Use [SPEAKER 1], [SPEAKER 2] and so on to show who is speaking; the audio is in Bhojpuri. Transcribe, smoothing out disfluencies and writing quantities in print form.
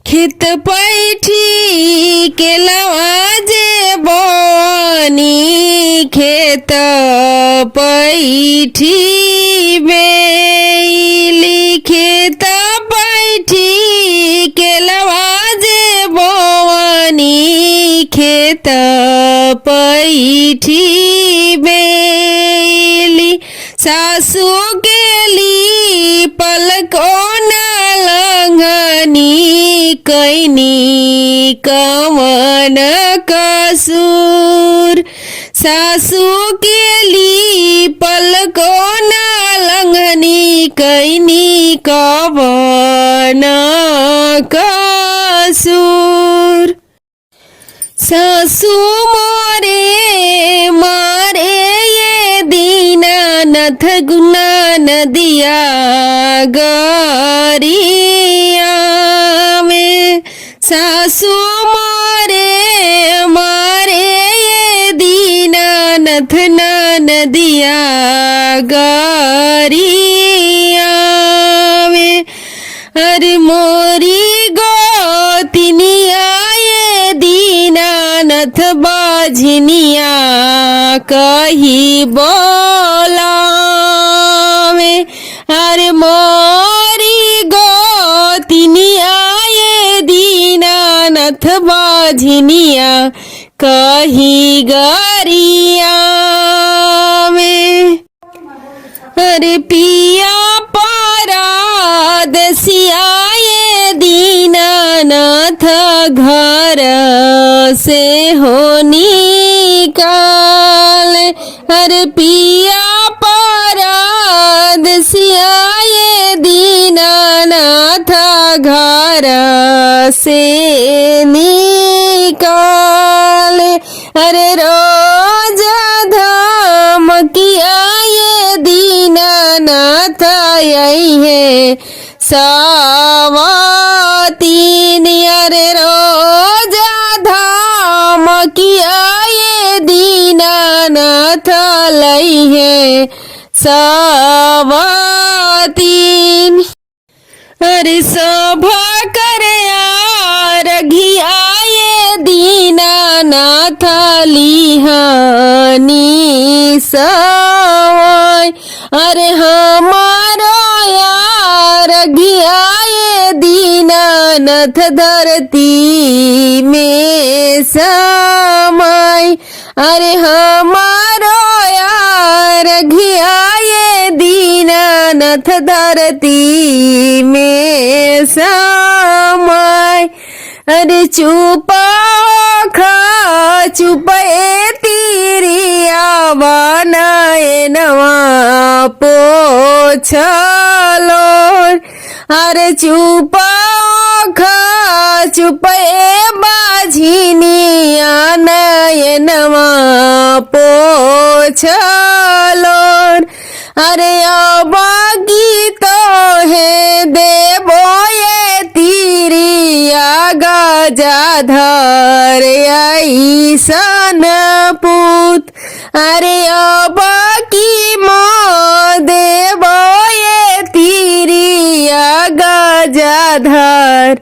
[SPEAKER 1] खेत पैठी केलवा जे बनी खेत पैठी बेली खेत पैठी केलवा जे बनी खेत पैठी बेली सासू केली पलको न लंघनी कैनी कवन कसूर सासू केली पलको न लंघनी कैनी कवन कसूर सासू मोरे मारे ये दीनानाथ गुना नदिया गरिया में सासू मोरे मारे ये दीनानाथ नदिया गरिया में अरे मोरी गोतिनिया ये दीनानाथ बाझनिया कही बोलावे अरे मोरी गोतिनिया ये दीनानाथ बाझनिया कही गरिया में अरे पिया परदेसिया ये दीनानाथ घर से हो निकाल अरे पिया परदेसिया ये दीनानाथ घर से निकाल अरे रोज धमकिया ये दीनानाथ आई है सावतीन अरे रोज धमकिया ये दीनानाथ लाई है सावतीन अरे सभा करे रघिया ये दीनानाथ लिहानी सवाय अरे हमारो यार रघिया ये दीनानाथ धरती में समाय अरे हमारो यार रघिया ये दीनानाथ धरती में समाय अरे चुपा खा चुपे तिरिया बनाए नवा पोछलो अरे चुपा खा चुपे बाझिनिया नए नवा पोछलो अरे अब गीत है देवो ये तिरिया गजाधर ऐसन पूत अरे अब की माँ देवो ये तिरिया गजाधर